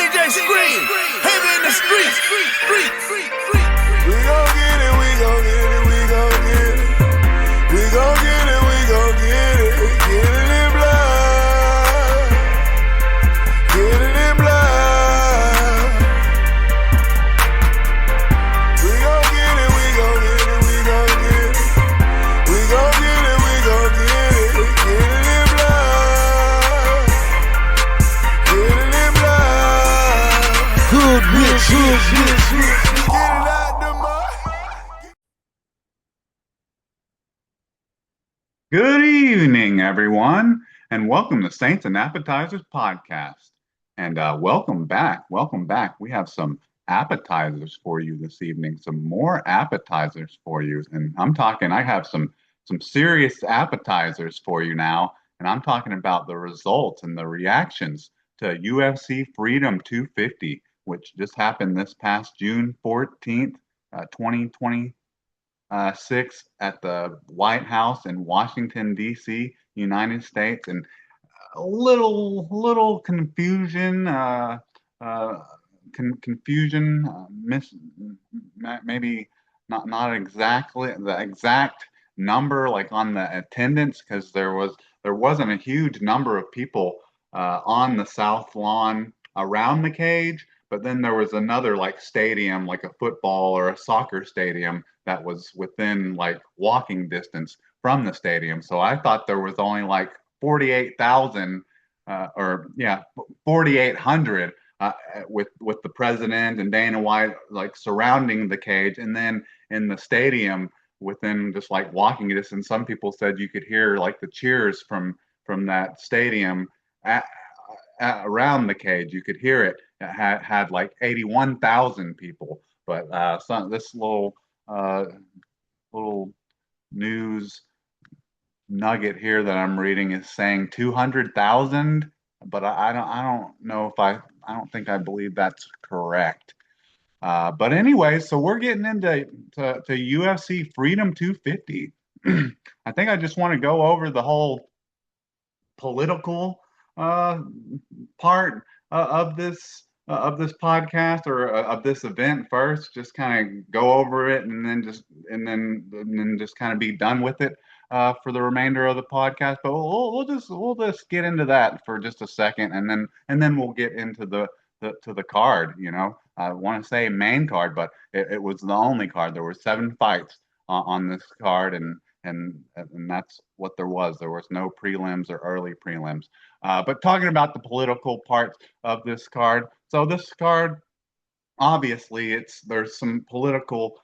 DJ Scream, heavy in the streets. We gon' get it, we gon' get it, we gon' get it. We gon' get it, we gon' get it. Get it in blood. Get it in blood. We gon' get it, we gon' get it, we gon' get it. We gon' get it, we gon' get it. Get it in blood. Get it in blood. Hood rich. Get it out the mud. Good evening, everyone, and welcome to Saints and Appetizers podcast. And welcome back. Welcome back. We have some appetizers for you this evening, some more appetizers for you. And I have some serious appetizers for you now. And I'm talking about the results and the reactions to UFC Freedom 250, which just happened this past June 14th, 2020. 6 at the White House in Washington, D.C., United States, and a little confusion, maybe not exactly the exact number like on the attendance, because there wasn't a huge number of people on the South Lawn around the cage. But then there was another like stadium, like a football or a soccer stadium that was within like walking distance from the stadium. So I thought there was only like 48,000 4,800 with the president and Dana White like surrounding the cage, and then in the stadium within just like walking distance, some people said you could hear like the cheers from that stadium around the cage. You could hear it. It had like 81,000 people. But this little news nugget here that I'm reading is saying 200,000, but I don't know if I don't think I believe that's correct. But anyway, so we're getting into UFC Freedom 250. I think I just want to go over the whole political part of this podcast, or of this event first. Just kind of go over it, and then just kind of be done with it for the remainder of the podcast. But we'll just get into that for just a second, and then we'll get into the card. I want to say main card, but it was the only card. There were 7 fights on this card, and that's what there was. There was no prelims or early prelims. But talking about the political parts of this card, so this card, obviously, there's some politicalness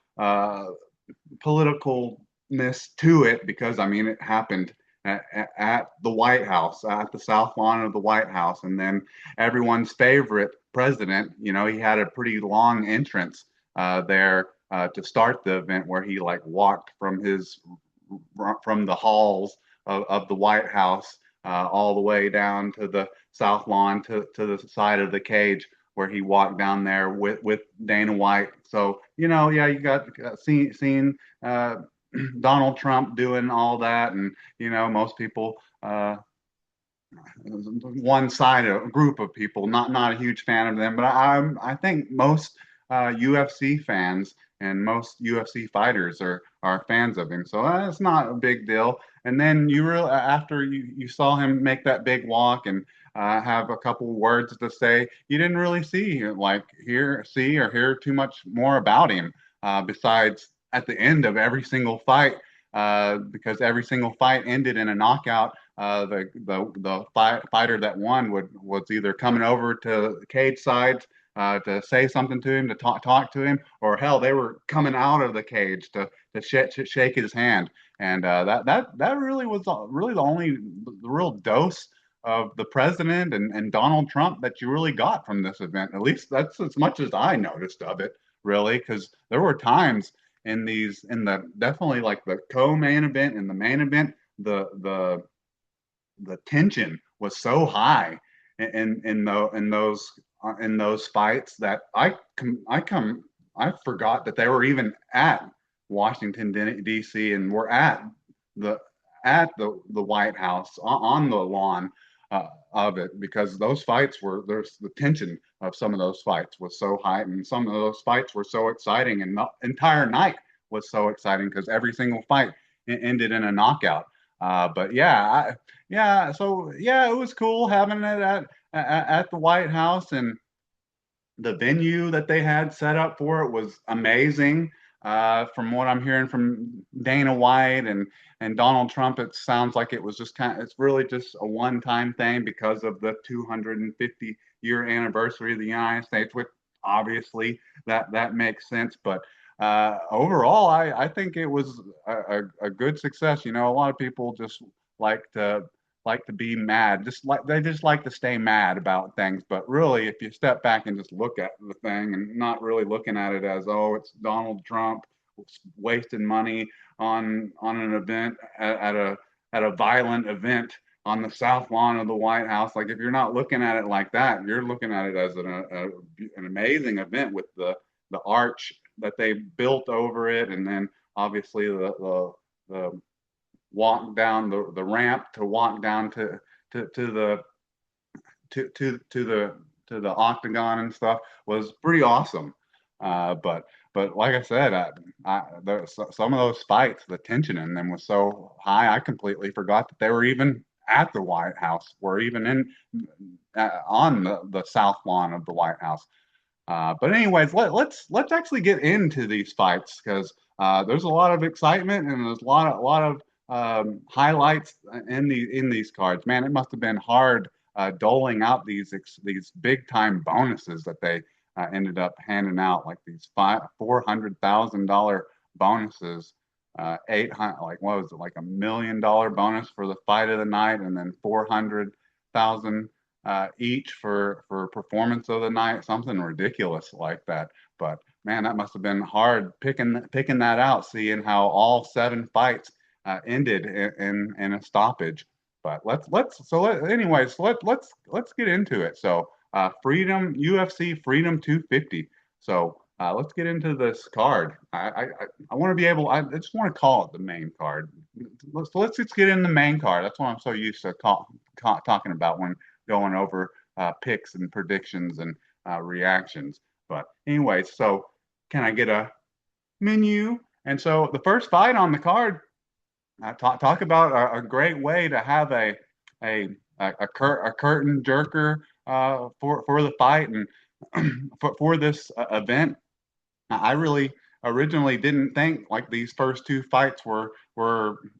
to it, because I mean it happened at the White House, at the South Lawn of the White House, and then everyone's favorite president. He had a pretty long entrance there to start the event, where he like walked from the halls of the White House all the way down to the South Lawn to the side of the cage, where he walked down there with Dana White. So you got seen Donald Trump doing all that, and most people, one side of a group of people, not a huge fan of them, but I think most UFC fans and most UFC fighters are fans of him, so that's not a big deal. And then after you saw him make that big walk and have a couple words to say, you didn't really see or hear too much more about him, besides at the end of every single fight, because every single fight ended in a knockout. The fighter that won was either coming over to the cage side to say something to him, to talk to him, or hell, they were coming out of the cage to shake his hand. And that really was really the real dose of the president and Donald Trump that you really got from this event. At least that's as much as I noticed of it, really, because there were times definitely like the co-main event and the main event, the tension was so high in those fights that I forgot that they were even at Washington D.C. and were at the White House on the lawn of it, because those fights there's the tension of some of those fights was so high, and some of those fights were so exciting, and the entire night was so exciting because every single fight ended in a knockout. But yeah, so yeah, it was cool having it at the White House, and the venue that they had set up for it was amazing. From what I'm hearing from Dana White and Donald Trump, it sounds like it was just it's really just a one-time thing because of the 250-year anniversary of the United States, which obviously that makes sense. But overall, I think it was a good success. You know, a lot of people just like to be mad, just like they just like to stay mad about things. But really, if you step back and just look at the thing and not really looking at it as, oh, it's Donald Trump wasting money on an event at a violent event on the south lawn of the White House. Like, if you're not looking at it like that, you're looking at it as an amazing event with the arch that they built over it, and then obviously the walk down the ramp to walk down to the to the octagon and stuff was pretty awesome. But like I said, some of those fights, the tension in them was so high, I completely forgot that they were even at the White House, were even in on the south lawn of the White House. But anyways, let's actually get into these fights, because there's a lot of excitement and there's a lot of highlights in these cards. Man, it must have been hard doling out these big time bonuses that they ended up handing out, like these $400,000 bonuses, 800, like what was it, like $1 million bonus for the fight of the night, and then 400,000 each for performance of the night, something ridiculous like that. But man, that must have been hard picking that out, seeing how all 7 fights ended in a stoppage. But let's get into it. So Freedom UFC Freedom 250. So let's get into this card. I want to be able. I just want to call it the main card. Let's just get in the main card. That's what I'm so used to talking about when going over picks and predictions and reactions. But anyway, so can I get a menu? And so the first fight on the card, talk about a great way to have a curtain jerker for the fight and for this event. I really originally didn't think like these first 2 fights were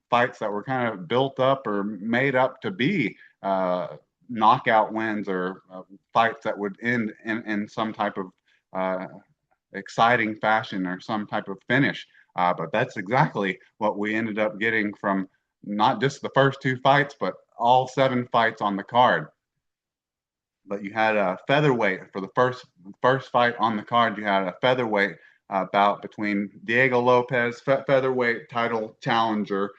fights that were kind of built up or made up to be knockout wins, or fights that would end in some type of uh, exciting fashion or some type of finish. But that's exactly what we ended up getting from not just the first 2 fights, but all 7 fights on the card. But you had a featherweight for the first fight on the card. You had a featherweight bout between Diego Lopez, featherweight title challenger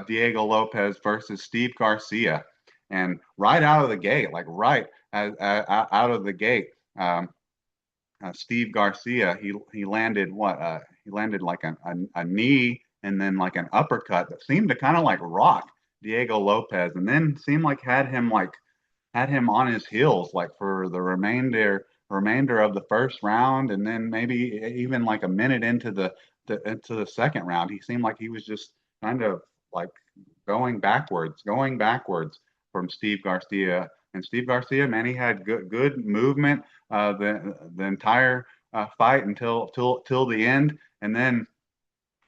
Diego Lopez versus Steve Garcia. And right out of the gate, like right out of the gate, Steve Garcia, he landed what? He landed like a knee and then like an uppercut that seemed to kind of like rock Diego Lopez, and then seemed like had him on his heels like for the remainder of the first round, and then maybe even like a minute into the second round, he seemed like he was just kind of like going backwards from Steve Garcia. And Steve Garcia, man, he had good movement the entire fight until till the end, and then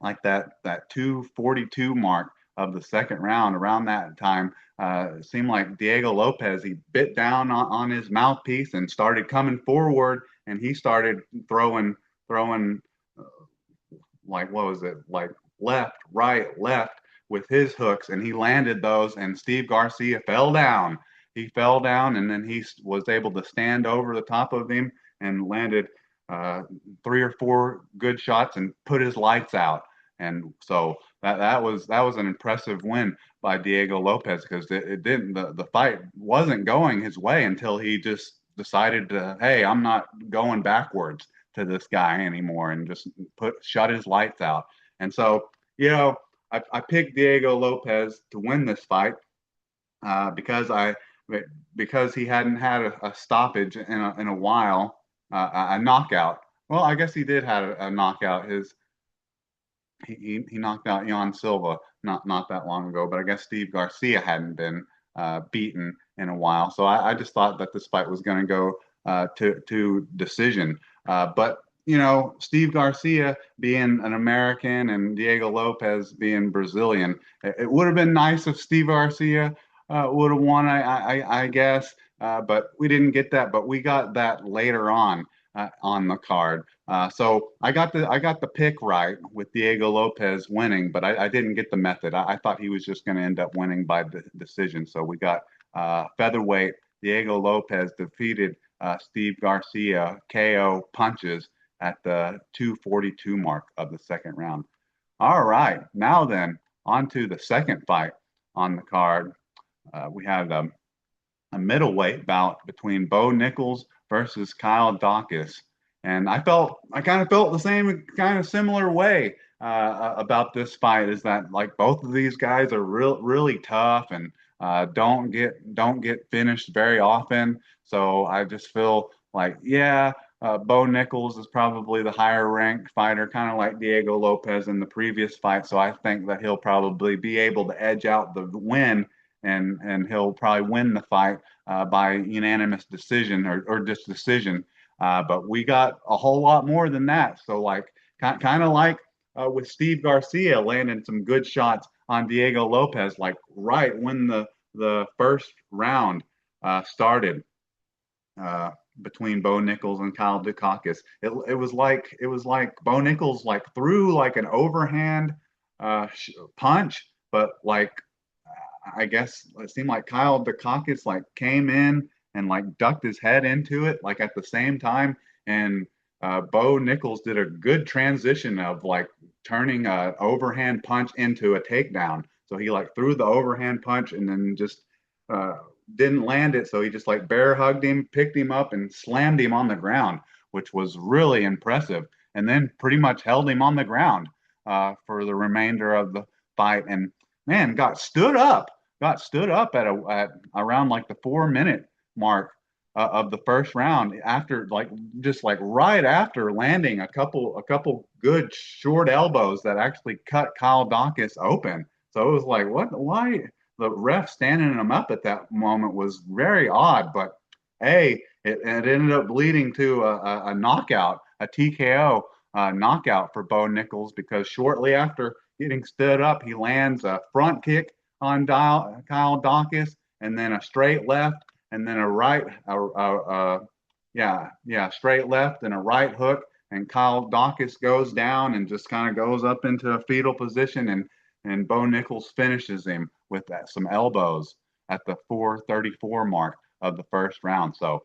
like that 2:42 mark of the second round, around that time, it seemed like Diego Lopez, he bit down on his mouthpiece and started coming forward, and he started throwing like, what was it, like left, right, left with his hooks, and he landed those, and Steve Garcia fell down. He fell down, and then he was able to stand over the top of him and landed 3 or 4 good shots and put his lights out. And so that was an impressive win by Diego Lopez, because it didn't the fight wasn't going his way until he just decided to, hey, I'm not going backwards to this guy anymore, and just shut his lights out. And so, I picked Diego Lopez to win this fight because but because he hadn't had a stoppage in a while, a knockout. Well, I guess he did have a knockout. He knocked out Jan Silva not that long ago, but I guess Steve Garcia hadn't been beaten in a while. So I just thought that this fight was going to go to decision. But you know, Steve Garcia being an American and Diego Lopez being Brazilian, it would have been nice if Steve Garcia would have won. I guess, but we didn't get that. But we got that later on the card. So I got the pick right with Diego Lopez winning, but I didn't get the method. I thought he was just going to end up winning by decision. So we got featherweight Diego Lopez defeated Steve Garcia KO punches at the 242 mark of the second round. All right, now then on to the second fight on the card. We had a middleweight bout between Bo Nichols versus Kyle Dawkins. And I kind of felt the same kind of similar way about this fight is that like both of these guys are really tough and don't get finished very often. So I just feel like, yeah, Bo Nichols is probably the higher ranked fighter, kind of like Diego Lopez in the previous fight. So I think that he'll probably be able to edge out the win and he'll probably win the fight by unanimous decision or just decision. But we got a whole lot more than that. So like kind of like with Steve Garcia landing some good shots on Diego Lopez, like right when the first round started between Bo Nichols and Kyle Dukakis. It was like Bo Nichols like threw like an overhand punch, but like I guess it seemed like Kyle Dukakis like came in and like ducked his head into it like at the same time, and Bo Nichols did a good transition of like turning a overhand punch into a takedown. So he like threw the overhand punch and then just uh, didn't land it. So he just like bear hugged him, picked him up, and slammed him on the ground, which was really impressive. And then pretty much held him on the ground for the remainder of the fight. And man, got stood up at around like the 4 minute mark of the first round after like just like right after landing a couple good short elbows that actually cut Kyle Dawkins open. So it was like, what? Why the ref standing him up at that moment was very odd. But hey, it ended up leading to a knockout, a TKO knockout for Bo Nichols because shortly after getting stood up, he lands a front kick on Kyle Dawkins and then a straight left and then a right, yeah, straight left and a right hook. And Kyle Dawkins goes down and just kind of goes up into a fetal position, and Bo Nichols finishes him with some elbows at the 4:34 mark of the first round. So,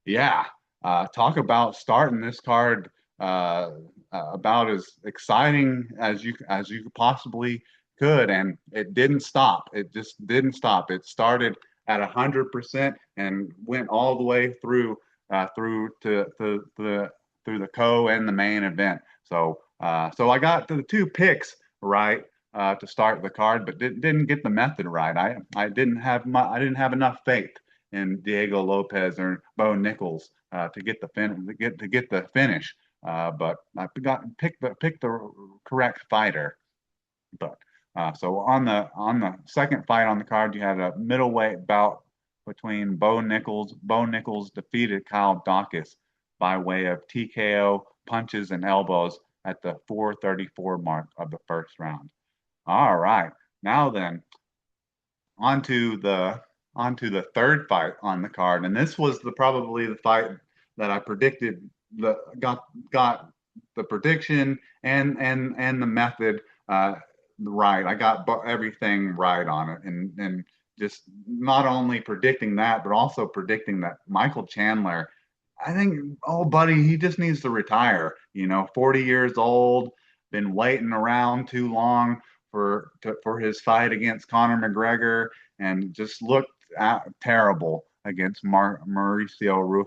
yeah, talk about starting this card about as exciting as you possibly could, and it didn't stop. It just didn't stop. It started at 100% and went all the way through the co and the main event. So I got to the two picks right to start the card, but didn't get the method right. I didn't have enough faith in Diego Lopez or Bo Nichols to get the finish. But I picked the correct fighter. But so on the second fight on the card, you had a middleweight bout between Bo Nichols. Bo Nichols defeated Kyle Dawkins by way of TKO punches and elbows at the 4:34 mark of the first round. All right, now then, onto the third fight on the card, and this was probably the fight that I predicted got the prediction and the method right. I got everything right on it, and just not only predicting that, but also predicting that Michael Chandler. I think, oh, buddy, he just needs to retire. 40 years old, been waiting around too long for his fight against Conor McGregor, and just looked terrible against Mauricio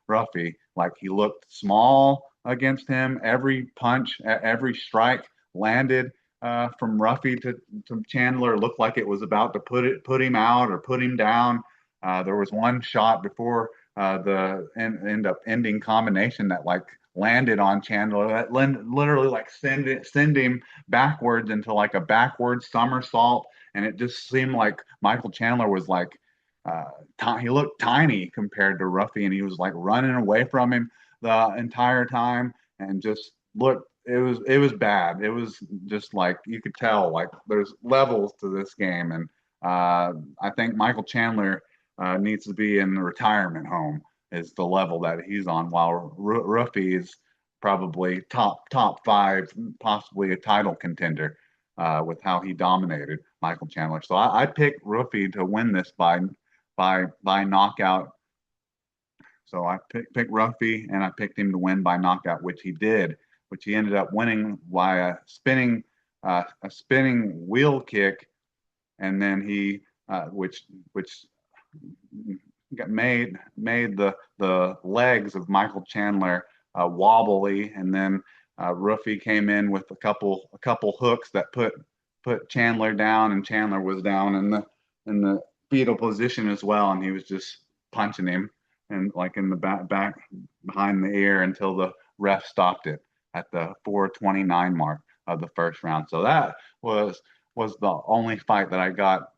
Ruffy. Like he looked small against him. Every punch, every strike landed from Ruffy to Chandler looked like it was about to put him out or put him down. There was one shot before the end up ending combination that like landed on Chandler that literally like send him backwards into like a backwards somersault, and it just seemed like Michael Chandler was like uh, he looked tiny compared to Ruffy, and he was like running away from him the entire time, and just looked. It was bad. It was just like you could tell like there's levels to this game, and I think Michael Chandler needs to be in the retirement home is the level that he's on, while Ruffy is probably top five, possibly a title contender with how he dominated Michael Chandler. So I picked Ruffy to win this by knockout. So I picked Ruffy and I picked him to win by knockout, which he did, which he ended up winning by a spinning wheel kick, and then he which got made the legs of Michael Chandler wobbly, and then Ruffy came in with a couple hooks that put Chandler down, and Chandler was down in the fetal position as well, and he was just punching him and like in the back behind the ear until the ref stopped it at the 4:29 mark of the first round. So that was the only fight that I got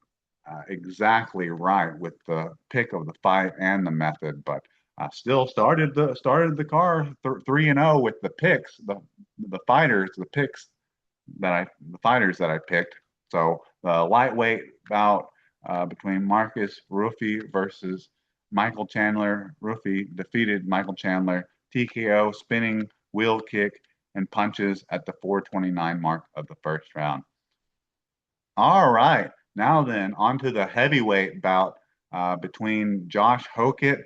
exactly right with the pick of the fight and the method, but I still started the car 3-0 with the picks, the fighters, the fighters that I picked. So the lightweight bout between Marcus Ruffy versus Michael Chandler. Ruffy defeated Michael Chandler TKO, spinning wheel kick, and punches at the 4:29 mark of the first round. All right. Now then, on to the heavyweight bout between Josh Hokett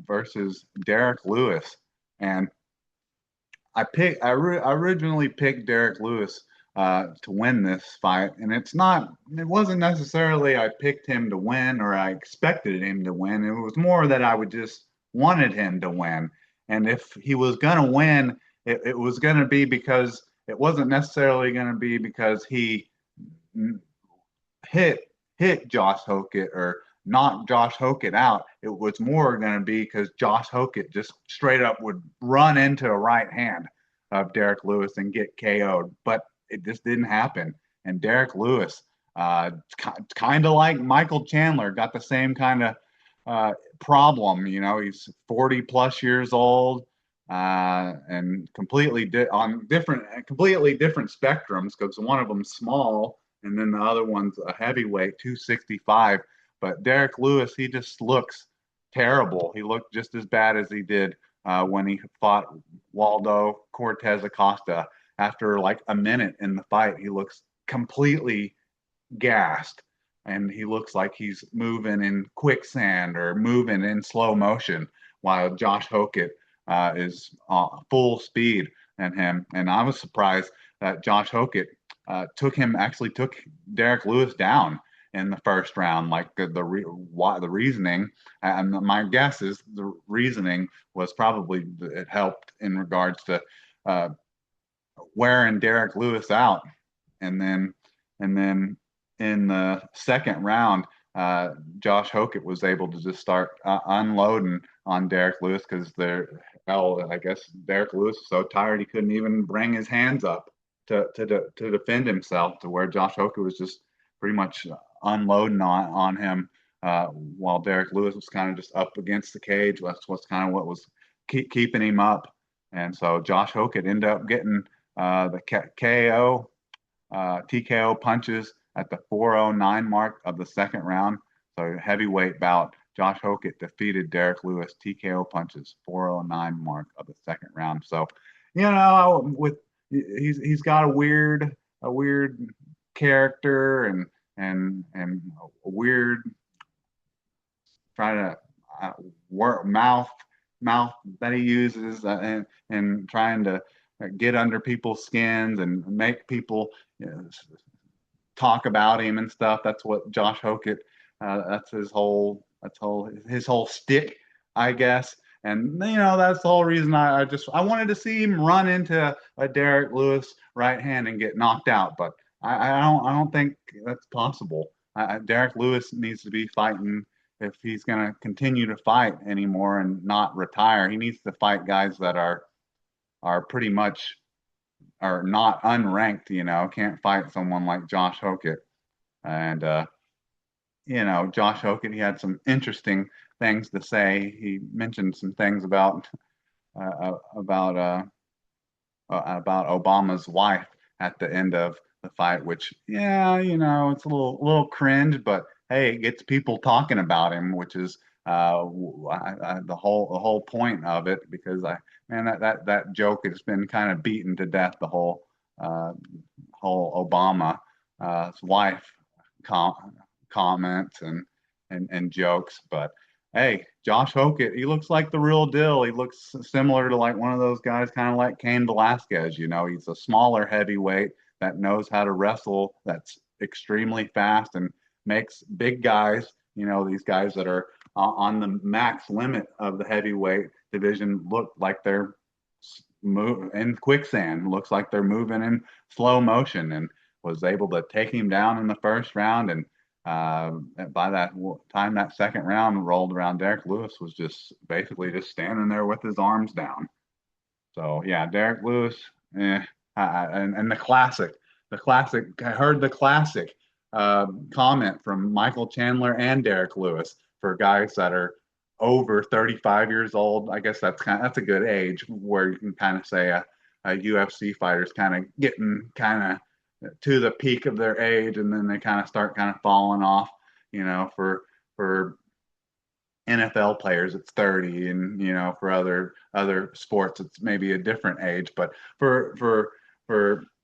versus Derek Lewis. And I originally picked Derek Lewis to win this fight, and it wasn't necessarily I picked him to win or I expected him to win. It was more that I would just wanted him to win. And if he was going to win, it was going to be because it wasn't necessarily going to be because he hit Josh Hokett or knocked Josh Hokett out. It was more going to be because Josh Hokett just straight up would run into a right hand of Derek Lewis and get KO'd. But it just didn't happen. And Derek Lewis, kind of like Michael Chandler, got the same kind of problem. You know, he's 40 plus years old and completely completely different spectrums because one of them's small and then the other one's a heavyweight, 265. But Derek Lewis, he just looks terrible. He looked just as bad as he did when he fought Waldo Cortez Acosta. After like a minute in the fight, he looks completely gassed, and he looks like he's moving in quicksand or moving in slow motion, while Josh Hokett is full speed in him. And I was surprised that Josh Hokett actually took Derek Lewis down in the first round. Like the reasoning, and my guess is the reasoning was probably it helped in regards to wearing Derek Lewis out, and then in the second round, Josh Hokett was able to just start unloading on Derek Lewis because I guess Derek Lewis was so tired he couldn't even bring his hands up to defend himself, to where Josh Hokett was just pretty much unloading on him, while Derek Lewis was kind of just up against the cage. That's what's kind of what was keeping him up. And so Josh Hokett ended up getting the KO, TKO punches at the 4:09 mark of the second round. So heavyweight bout, Josh Hokett defeated Derek Lewis, TKO punches, 4:09 mark of the second round. So, he's got a weird character and a weird trying to mouth that he uses and trying to get under people's skins and make people talk about him and stuff. That's what Josh Hokett. That's his whole stick, I guess. And that's the whole reason I wanted to see him run into a Derek Lewis right hand and get knocked out, but I don't think that's possible. Derek Lewis needs to be fighting if he's going to continue to fight anymore and not retire, he needs to fight guys that are pretty much are not unranked. Can't fight someone like Josh Hokett. And Josh Hokett, he had some interesting things to say. He mentioned some things about Obama's wife at the end of the fight, which, yeah, it's a little cringe, but hey, it gets people talking about him, which is the whole point of it. Because man, that joke has been kind of beaten to death. The whole Obama wife com comments and jokes, but hey, Josh Hokett, he looks like the real deal. He looks similar to like one of those guys, kind of like Cain Velasquez. He's a smaller heavyweight that knows how to wrestle, that's extremely fast and makes big guys, these guys that are on the max limit of the heavyweight division look like they're in quicksand, looks like they're moving in slow motion, and was able to take him down in the first round. And by that time, that second round rolled around, Derek Lewis was just basically just standing there with his arms down. So yeah, Derek Lewis, and the classic, I heard the classic comment from Michael Chandler and Derek Lewis for guys that are over 35 years old. I guess that's a good age where you can kind of say a UFC fighter's kind of getting kind of to the peak of their age, and then they kind of start kind of falling off. For NFL players, it's 30, and for other sports, it's maybe a different age. But for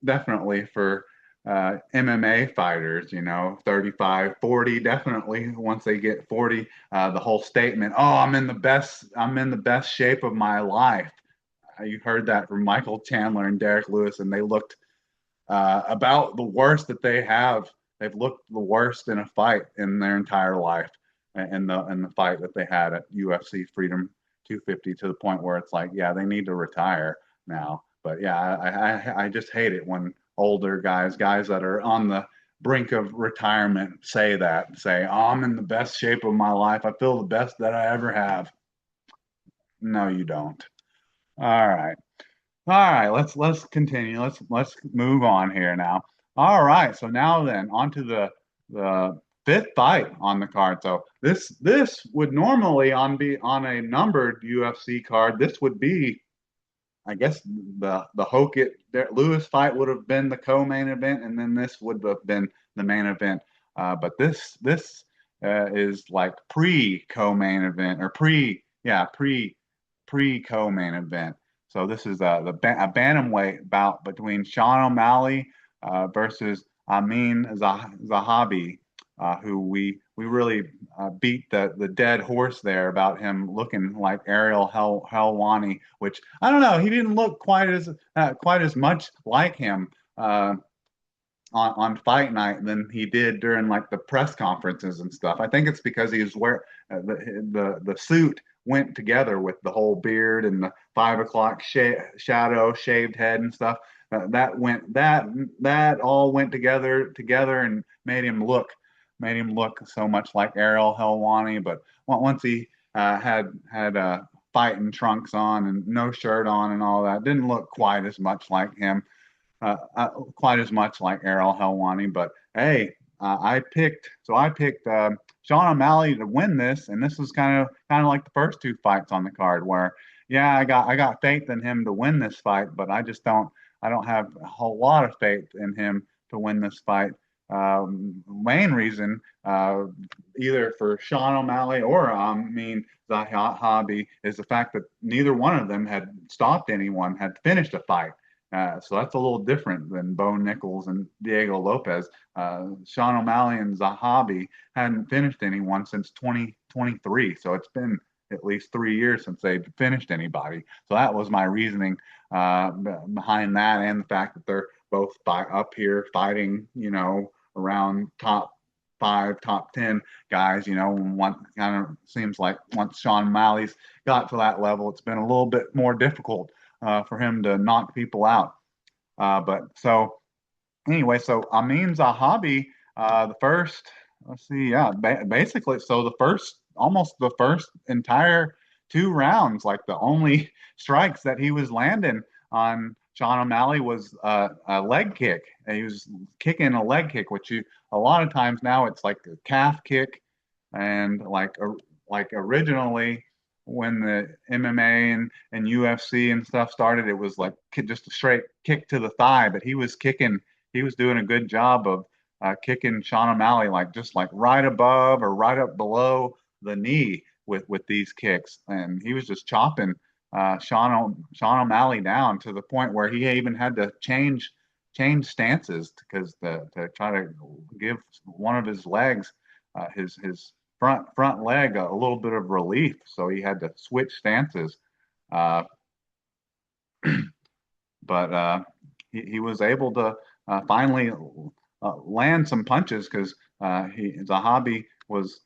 definitely for MMA fighters, 35, 40, definitely once they get 40, the whole statement, "Oh, I'm in the best shape of my life." You heard that from Michael Chandler and Derek Lewis, and they looked about the worst that they have. They've looked the worst in a fight in their entire life, in the fight that they had at UFC Freedom 250, to the point where it's like, yeah, they need to retire now. But yeah, I just hate it when older guys that are on the brink of retirement say, "Oh, I'm in the best shape of my life. I feel the best that I ever have." No, you don't. All right. All right, let's continue. Let's move on here now. All right, so now then, on to the fifth fight on the card. So this would normally be on a numbered UFC card. This would be, I guess, the Hokett Lewis fight would have been the co-main event, and then this would have been the main event. But this is like pre-co-main event, or pre co-main event. So this is a bantamweight bout between Sean O'Malley versus Amin Zahabi, who we really beat the dead horse there about him looking like Ariel Helwani, which I don't know. He didn't look quite as much like him on fight night than he did during like the press conferences and stuff. I think it's because he was wearing the suit went together with the whole beard and the 5 o'clock shadow, shaved head and stuff. That all went together and made him look so much like Ariel Helwani. But once he had fighting trunks on and no shirt on and all that, didn't look quite as much like him, quite as much like Ariel Helwani. But hey, I picked Sean O'Malley to win this, and this was kind of like the first two fights on the card, where yeah, I got faith in him to win this fight, but I don't have a whole lot of faith in him to win this fight. Main reason, either for Sean O'Malley or Zahabi, is the fact that neither one of them had stopped anyone, had finished a fight. So that's a little different than Bo Nichols and Diego Lopez. Sean O'Malley and Zahabi hadn't finished anyone since 2023. So it's been at least 3 years since they've finished anybody. So that was my reasoning behind that, and the fact that they're both up here fighting, around top 5, top 10 guys. One kind of seems like once Sean O'Malley's got to that level, it's been a little bit more difficult for him to knock people out. But so anyway, so Amin Zahabi, the first, let's see, yeah, basically, so the first almost the first entire 2 rounds. Like the only strikes that he was landing on Sean O'Malley was a leg kick. And he was kicking a leg kick, which you a lot of times now it's like a calf kick, and like originally when the MMA and UFC and stuff started, it was like just a straight kick to the thigh. But he was doing a good job of kicking Sean O'Malley like just like right above or right up below the knee with these kicks, and he was just chopping Sean O'Malley down to the point where he even had to change stances because to try to give one of his legs, his front leg, a little bit of relief. So he had to switch stances. Uh, but he was able to finally land some punches because Zahabi was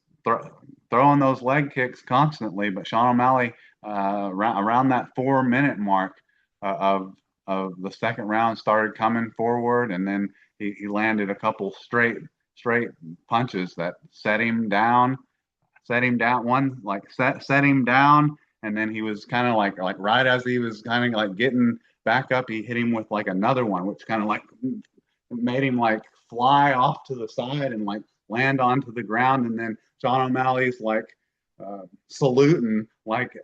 throwing those leg kicks constantly. But Sean O'Malley, around that 4 minute mark of the second round, started coming forward, and then he landed a couple straight punches that set him down. One like set him down, and then he was kind of like right as he was kind of like getting back up, he hit him with like another one, which kind of like made him like fly off to the side and like land onto the ground. And then Sean O'Malley's like saluting like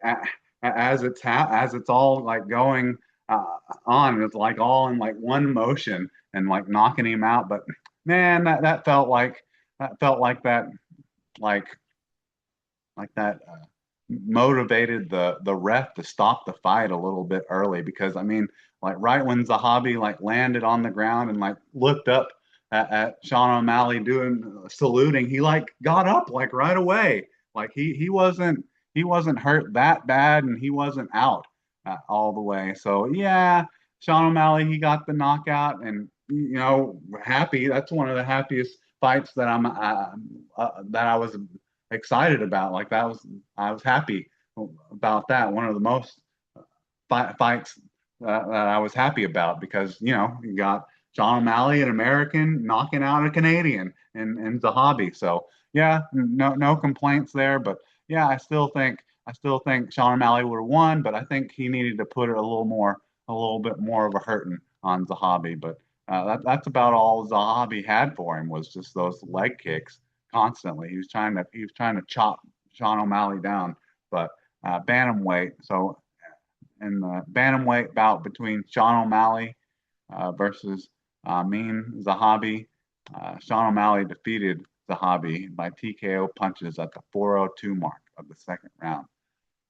as it's all like going on. It's like all in like one motion and like knocking him out. But man, that felt like that like that motivated the ref to stop the fight a little bit early, because I mean, like right when Zahabi like landed on the ground and like looked up at Sean O'Malley doing saluting, he like got up like right away. Like he wasn't hurt that bad, and he wasn't out all the way. So yeah, Sean O'Malley, he got the knockout, and happy. That's one of the happiest fights that that I was excited about. Like I was happy about that. One of the most fights that I was happy about, because you got Sean O'Malley, an American, knocking out a Canadian in Zahabi. So yeah, no complaints there. But yeah, I still think Sean O'Malley would have won, but I think he needed to put it a little bit more of a hurting on Zahabi. But that's about all Zahabi had for him, was just those leg kicks constantly. He was trying to chop Sean O'Malley down. But bantamweight. So in the bantamweight bout between Sean O'Malley versus Amin Zahabi, Sean O'Malley defeated Zahabi by TKO punches at the 4:02 mark of the second round.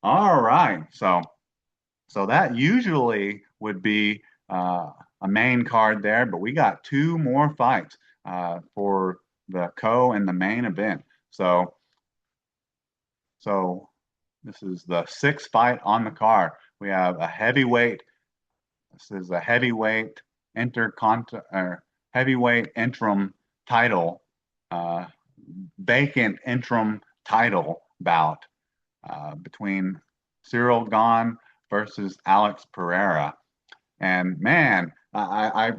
All right, so that usually would be a main card there, but we got two more fights for the and the main event. So this is the sixth fight on the card. We have a heavyweight. This is a heavyweight heavyweight interim title, vacant interim title bout between Cyril Gane versus Alex Pereira. And man, I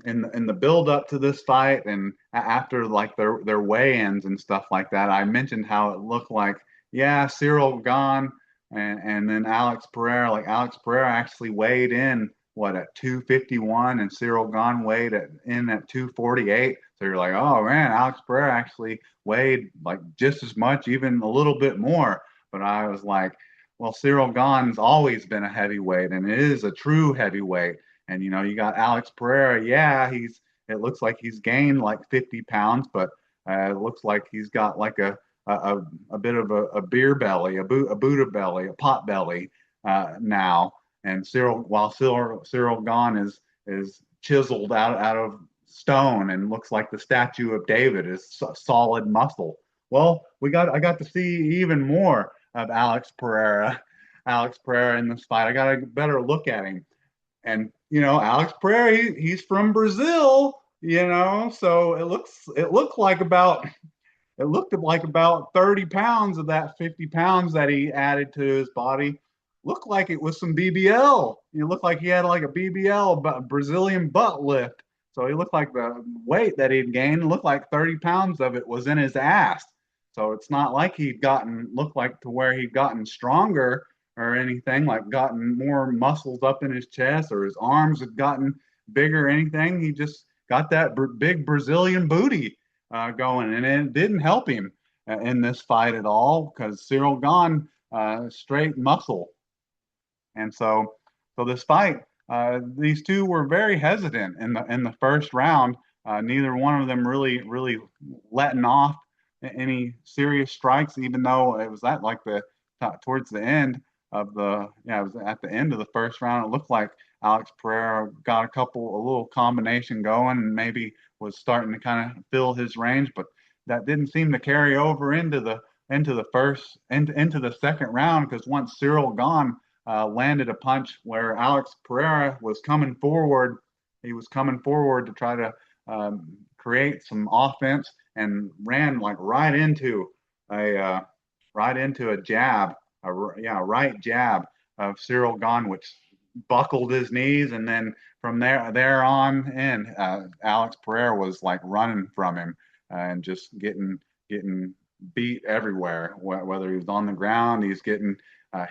in the build up to this fight and after like their weigh-ins and stuff like that, I mentioned how it looked like, yeah, Cyril Gane and then Alex Pereira. Like Alex Pereira actually weighed in at 251, and Cyril Gane weighed in at 248. So you're like, oh man, Alex Pereira actually weighed like just as much, even a little bit more. But I was like, well, Cyril Gane's always been a heavyweight, and it is a true heavyweight. And you got Alex Pereira. Yeah, it looks like he's gained like 50 pounds, but it looks like he's got like a bit of a beer belly, a Buddha belly, a pot belly now. And Cyril Gane is chiseled out of stone and looks like the statue of David, is solid muscle. Well, I got to see even more of Alex Pereira in this fight. I got a better look at him. And Alex Pereira, he's from Brazil, so it looked like about 30 pounds of that 50 pounds that he added to his body looked like it was some BBL. It looked like he had like a BBL, Brazilian butt lift. So he looked like the weight that he'd gained looked like 30 pounds of it was in his ass. So it's not like he'd gotten looked like to where he'd gotten stronger or anything, like gotten more muscles up in his chest or his arms had gotten bigger or anything. He just got that big Brazilian booty going, and it didn't help him in this fight at all because Cyril Gane straight muscle. And so this fight, these two were very hesitant in the first round. Neither one of them really letting off any serious strikes, even though it was at like the towards the end of the yeah, it was at the end of the first round. It looked like Alex Pereira got a little combination going, and maybe was starting to kind of fill his range, but that didn't seem to carry over into the second round because once Cyril Gane landed a punch where Alex Pereira was coming forward. He was coming forward to try to create some offense and ran like a right into a jab, right jab of Cyril Gane, which buckled his knees, and then from there on in, Alex Pereira was like running from him and just getting beat everywhere. Whether he was on the ground, he's getting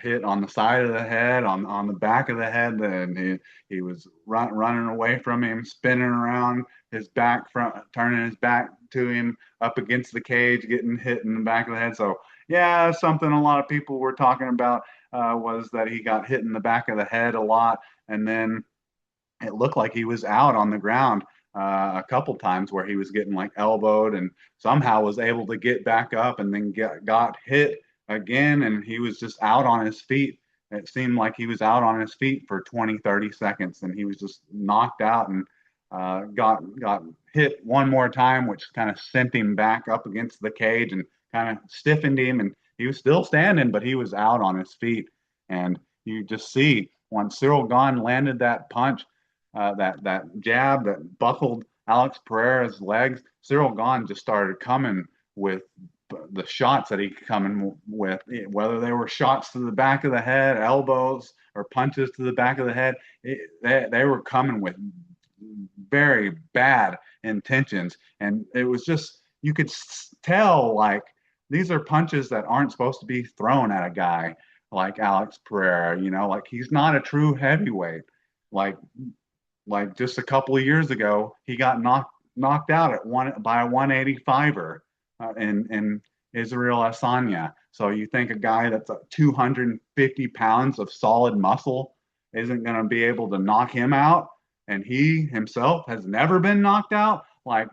hit on the side of the head, on the back of the head, and he was running away from him, spinning around his back, turning his back to him up against the cage, getting hit in the back of the head. So yeah, something a lot of people were talking about was that he got hit in the back of the head a lot, and then it looked like he was out on the ground a couple times where he was getting like elbowed and somehow was able to get back up and then got hit again, and he was just out on his feet. It seemed like he was out on his feet for 20, 30 seconds, and he was just knocked out and got hit one more time, which kind of sent him back up against the cage and kind of stiffened him. And he was still standing, but he was out on his feet. And you just see once Cyril Gane landed that punch, that jab that buckled Alex Pereira's legs, Cyril Gane just started coming with the shots that he coming with, whether they were shots to the back of the head, elbows, or punches to the back of the head. They were coming with very bad intentions, and it was just you could tell like these are punches that aren't supposed to be thrown at a guy like Alex Pereira. Like he's not a true heavyweight. Like just a couple of years ago, he got knocked out by a 185er in Israel Asanya. So you think a guy that's 250 pounds of solid muscle isn't going to be able to knock him out? And he himself has never been knocked out. Like,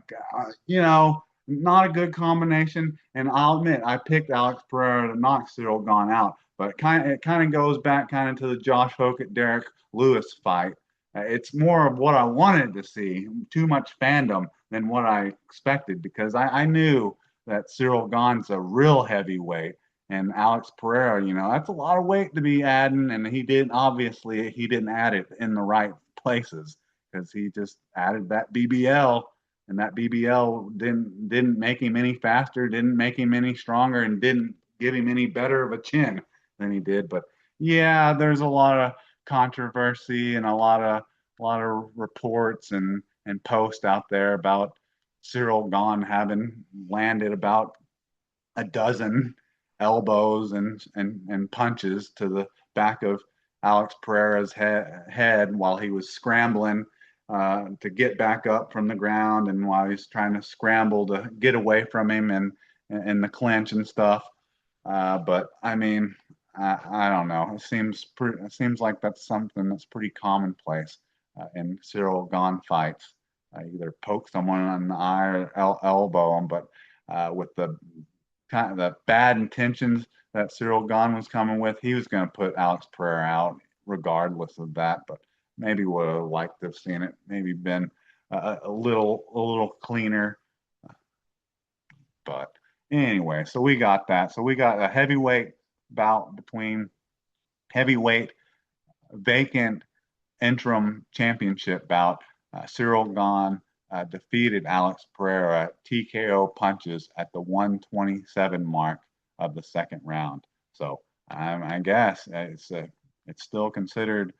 not a good combination. And I'll admit, I picked Alex Pereira to knock Cyril Gane out, but it kind of goes back kind of to the Josh Hokett Derek Lewis fight. It's more of what I wanted to see, too much fandom than what I expected, because I knew that Cyril Gane's a real heavyweight, and Alex Pereira, that's a lot of weight to be adding, and he didn't add it in the right places because he just added that BBL, and that BBL didn't make him any faster, didn't make him any stronger, and didn't give him any better of a chin than he did. But yeah, there's a lot of controversy and a lot of reports and posts out there about Cyril Gane having landed about a dozen elbows and punches to the back of Alex Pereira's head while he was scrambling to get back up from the ground, and while he's trying to scramble to get away from him and the clinch and stuff. But I mean, I don't know. It seems like that's something that's pretty commonplace in Cyril Gane fights. Either poke someone on the eye or elbow them, but with the kind of the bad intentions that Cyril Gane was coming with, he was going to put Alex Pereira out regardless of that. But maybe would have liked to have seen it maybe been a little cleaner. But anyway, so we got that. So we got a heavyweight bout between heavyweight vacant interim championship bout. Cyril Gane defeated Alex Pereira TKO punches at the 127 mark of the second round. So I guess it's still considered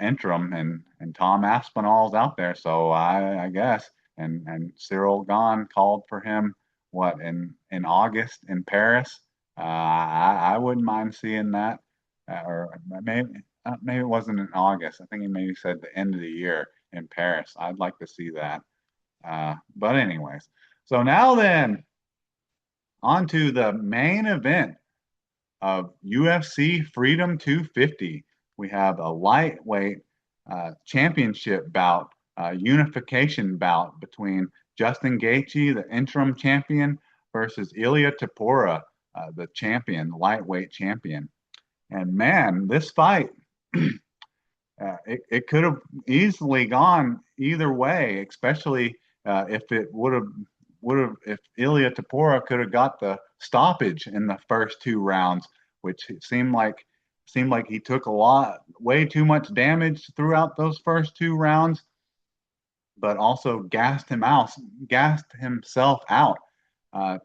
interim, and Tom Aspinall's out there. So I guess and Cyril Gane called for him what in August in Paris. I wouldn't mind seeing that, or maybe it wasn't in August. I think he maybe said the end of the year in Paris. I'd like to see that. But anyways, so now then, on to the main event of UFC Freedom 250. We have a lightweight championship bout, unification bout between Justin Gaethje, the interim champion, versus Ilia Topuria, the champion, lightweight champion. And man, this fight, it could have easily gone either way, especially if it if Ilia Topuria could have got the stoppage in the first two rounds, which it seemed like he took way too much damage throughout those first two rounds, but also gassed himself out,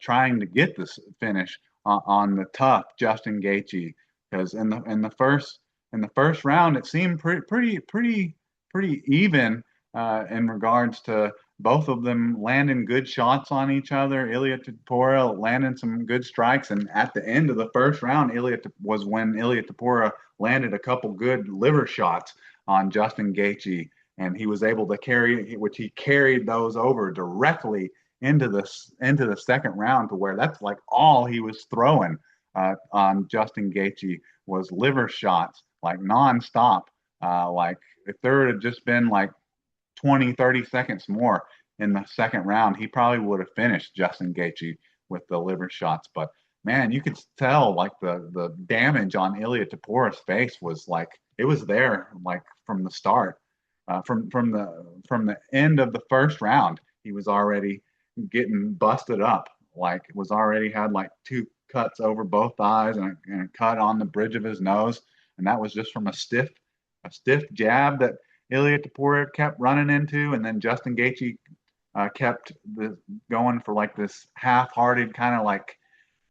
trying to get this finish on the tough Justin Gaethje. Because in the first round, it seemed pretty even in regards to both of them landing good shots on each other. Ilia Topuria landing some good strikes, and at the end of the first round, was when Ilia Topuria landed a couple good liver shots on Justin Gaethje, and he was able to he carried those over directly into the second round, to where that's like all he was throwing on Justin Gaethje was liver shots, like nonstop. Like if there had just been like 20, 30 seconds more in the second round, he probably would have finished Justin Gaethje with the liver shots. But man, you could tell like the damage on Ilia Topuria's face was like it was there like from the start. From the end of the first round, he was already getting busted up. Like it was already had like two cuts over both eyes and a cut on the bridge of his nose, and that was just from a stiff jab that Ilia Topuria kept running into, and then Justin Gaethje kept going for like this half-hearted kind of like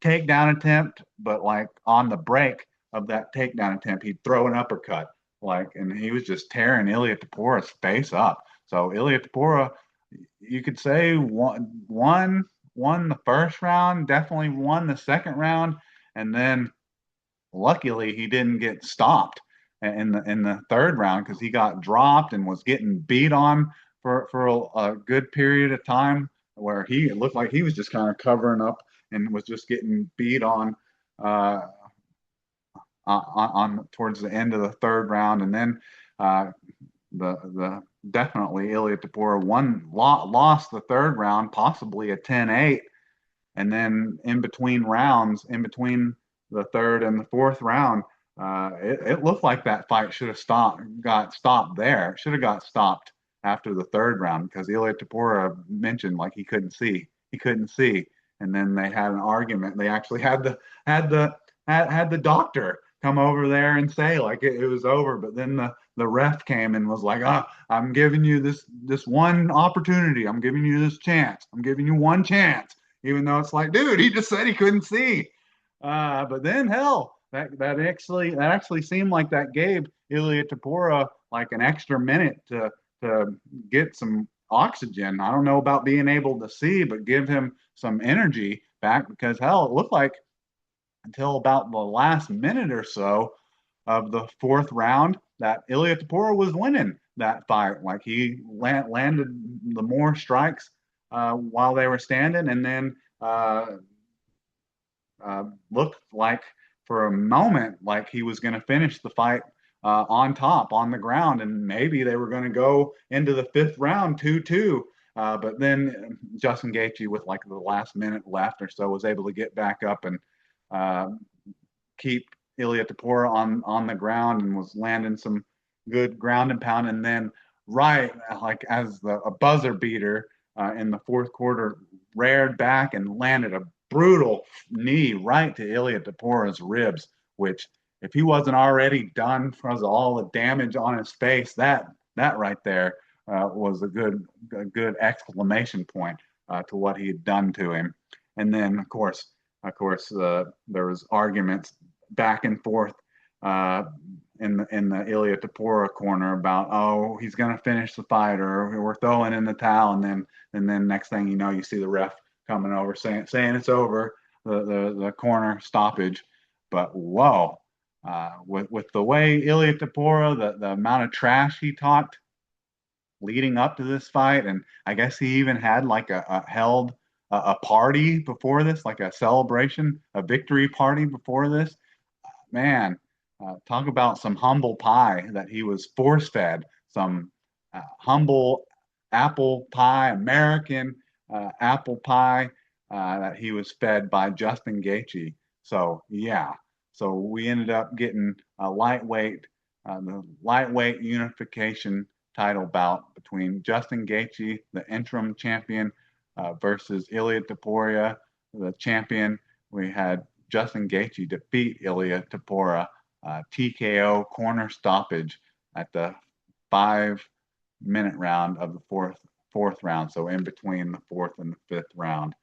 takedown attempt, but like on the break of that takedown attempt, he'd throw an uppercut, like, and he was just tearing Ilia Topuria's face up. So Ilia Topuria, you could say won the first round, definitely won the second round, and then luckily he didn't get stopped in the third round because he got dropped and was getting beat on for a good period of time, where it looked like he was just kind of covering up and was just getting beat uh, on towards the end of the third round. And then the definitely Ilia Topuria lost the third round, possibly a 10-8. And then in between rounds, in between the third and the fourth round, it looked like that fight should have got stopped there. It should have got stopped after the third round because Ilia Topuria mentioned like he couldn't see, and then they had an argument. They actually had the doctor come over there and say like it was over, but then the ref came and was like, I'm giving you this one opportunity. I'm giving you this chance. I'm giving you one chance, even though it's like, dude, he just said he couldn't see. But then hell, that actually seemed like that gave Ilia Topuria like an extra minute to get some oxygen. I don't know about being able to see, but give him some energy back, because hell, it looked like until about the last minute or so of the fourth round that Ilia Topuria was winning that fight. Like he landed the more strikes while they were standing, and then looked like for a moment like he was going to finish the fight on top, on the ground, and maybe they were going to go into the fifth round 2-2. But then Justin Gaethje, with like the last minute left or so, was able to get back up and keep Ilia Topuria on the ground, and was landing some good ground and pound. And then right like as a buzzer beater in the fourth quarter, reared back and landed a brutal knee right to Ilia Topuria's ribs, which if he wasn't already done because of all the damage on his face, that right there was a good exclamation point to what he had done to him. And then of course there was arguments back and forth in the Ilia Topuria corner about, oh, he's going to finish the fight, or we're throwing in the towel. And then next thing you know, you see the ref coming over saying it's over, the corner stoppage. But whoa, with the way Ilya Tapora, the amount of trash he talked leading up to this fight, and I guess he even had like held a party before this, like a celebration, a victory party before this. Man, talk about some humble pie that he was force fed, some humble apple pie, American apple pie that he was fed by Justin Gaethje. So yeah, so we ended up getting a the lightweight unification title bout between Justin Gaethje, the interim champion, versus Ilya Topuria, the champion. We had Justin Gaethje defeat Ilya Tapora, TKO corner stoppage at the 5 minute round of the fourth round. So in between the fourth and the fifth round.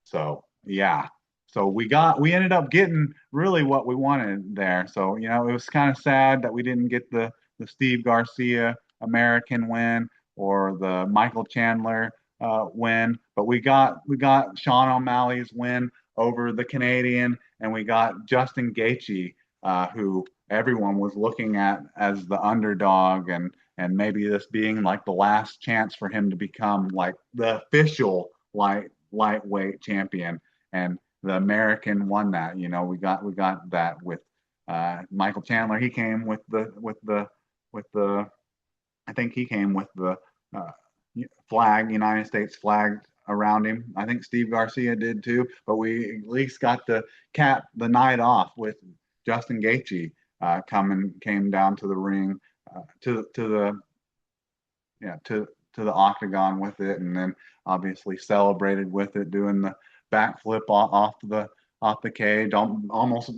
So yeah. So we ended up getting really what we wanted there. So it was kind of sad that we didn't get the Steve Garcia American win or the Michael Chandler win, but we got Sean O'Malley's win over the Canadian, and we got Justin Gaethje, who everyone was looking at as the underdog, and maybe this being like the last chance for him to become like the official lightweight champion. And the American won that. We got that with Michael Chandler. He came with the I think he came with the uh, United States flag around him. I think Steve Garcia did too, but we at least got to cap the night off with Justin Gaethje came down to the ring, to the yeah to the octagon with it, and then obviously celebrated with it, doing the backflip off the cage. Almost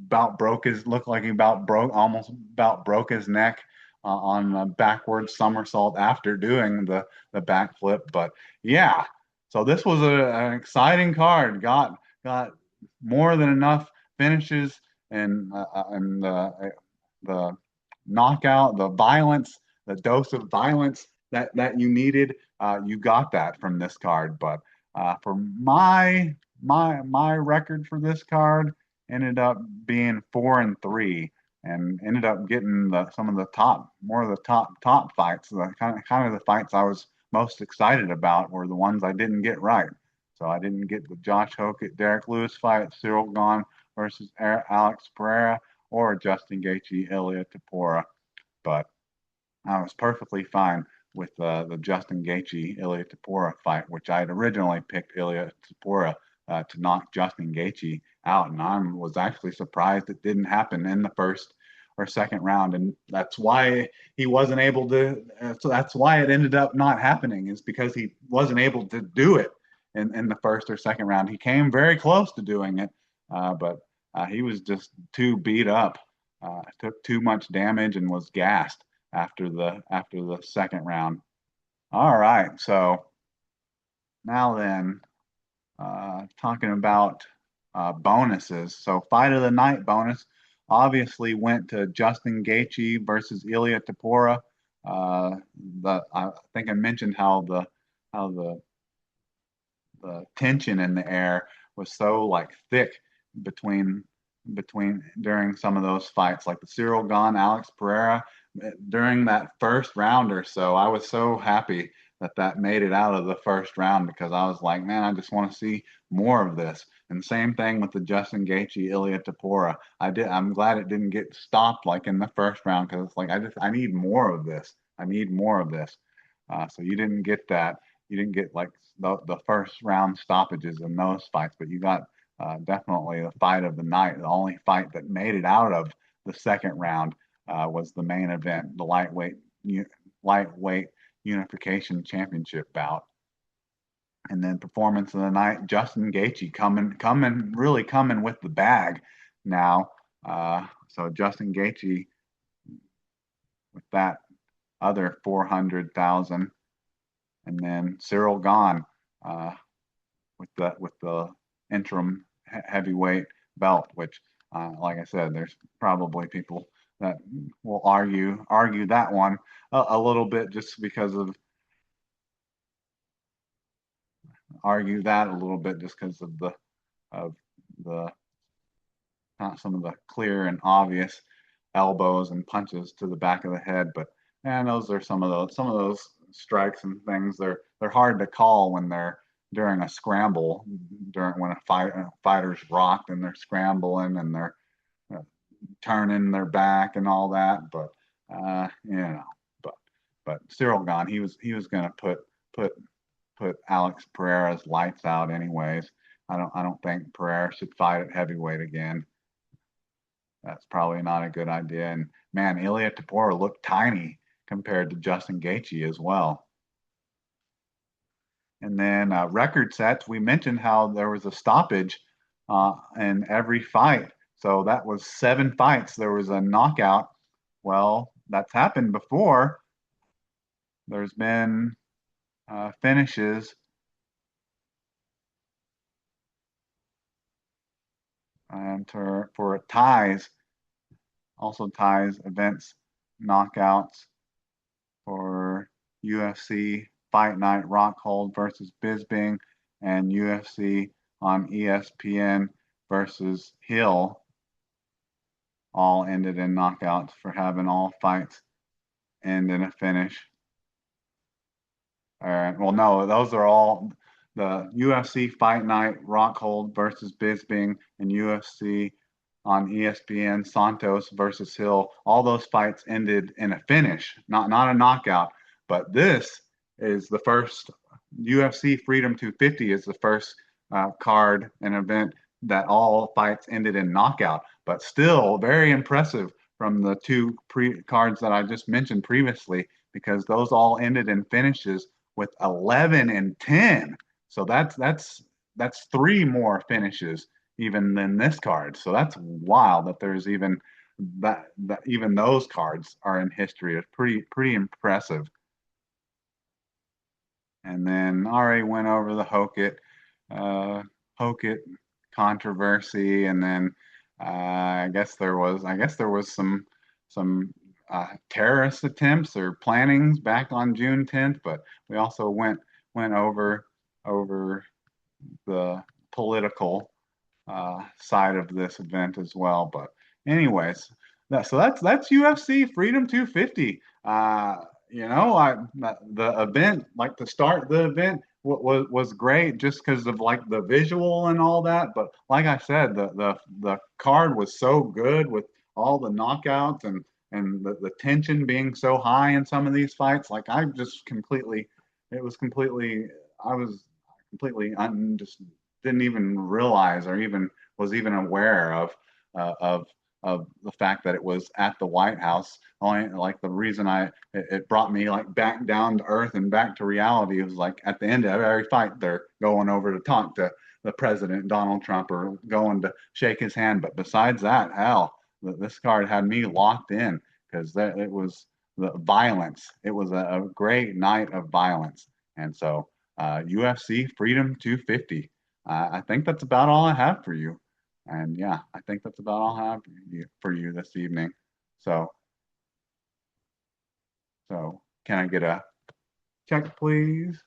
about broke his looked like he about broke almost about broke his neck on a backward somersault after doing the backflip. But yeah, so this was an exciting card. Got more than enough finishes and the knockout, the violence, the dose of violence that you needed. You got that from this card. But for my record for this card ended up being 4-3, and ended up getting some of the more of the top fights. The kind of the fights I was most excited about were the ones I didn't get right. So I didn't get the Josh Hokett, Derek Lewis fight, Cyril Gahn versus Alex Pereira, or Justin Gaethje, Ilya Tapora. But I was perfectly fine with the Justin Gaethje Ilya Tapora fight, which I had originally picked Ilya Tapora to knock Justin Gaethje out, and I was actually surprised it didn't happen in the first or second round, and that's why he wasn't able to. So that's why it ended up not happening, is because he wasn't able to do it in the first or second round. He came very close to doing it, but he was just too beat up, took too much damage, and was gassed after the second round. All right, so now then, talking about bonuses. So fight of the night bonus obviously went to Justin Gaethje versus Ilya Tapora. I think I mentioned how the tension in the air was so like thick between during some of those fights, like the Cyril Gahn, Alex Pereira, during that first round or so. I was so happy that made it out of the first round, because I was like, man, I just want to see more of this. And same thing with the Justin Gaethje, Ilya Tapora. I'm glad it didn't get stopped like in the first round, because it's like I need more of this. I need more of this. So you didn't get that. You didn't get like the first round stoppages in those fights, but you got definitely the fight of the night. The only fight that made it out of the second round was the main event, the lightweight unification championship bout. And then performance of the night, Justin Gaethje really coming with the bag now. So Justin Gaethje with that other 400,000, and then Cyril Gahn with the interim heavyweight belt, which, like I said, there's probably people that will argue that one a little bit, just because of argue that a little bit just because of the not some of the clear and obvious elbows and punches to the back of the head. But man, those are some of those strikes and things. They're hard to call when they're during a scramble, during when a fighter's rocked and they're scrambling and they're uh, turning their back and all that. But but Cyril Gahn, he was gonna put put Alex Pereira's lights out anyways. I don't think Pereira should fight at heavyweight again. That's probably not a good idea. And man, Ilya Topuria looked tiny compared to Justin Gaethje as well. And then record sets, we mentioned how there was a stoppage in every fight. So that was 7 fights. There was a knockout. Well, that's happened before. There's been finishes and for ties, also ties, events, knockouts for UFC Fight Night Rockhold versus Bisping and UFC on ESPN versus Hill all ended in knockouts for having all fights end in a finish. All right. Well, no, those are all the UFC Fight Night Rockhold versus Bisping and UFC on ESPN Santos versus Hill. All those fights ended in a finish, not a knockout. But this is the first UFC Freedom 250 is the first card and event that all fights ended in knockout. But still very impressive from the two cards that I just mentioned previously, because those all ended in finishes with 11 and 10. So that's 3 more finishes even than this card. So that's wild that there's even that even those cards are in history. It's pretty impressive. And then already went over the Hokit controversy, and then I guess there was some terrorist attempts or plannings back on June 10th, but we also went over the political side of this event as well. But anyways, that's UFC Freedom 250. The event, like to start the event, was great just because of like the visual and all that. But like I said, the card was so good with all the knockouts and the tension being so high in some of these fights. Like I just completely, it was completely, I was completely just didn't even realize or even was even aware uh, of of the fact that it was at the White House. Only like the reason it brought me like back down to earth and back to reality. It was like at the end of every fight, they're going over to talk to the president, Donald Trump, or going to shake his hand. But besides that, hell, this card had me locked in because it was the violence. It was a great night of violence. And so UFC Freedom 250. I think that's about all I have for you. And yeah, I think that's about all I have for you this evening. So, so can I get a check, please?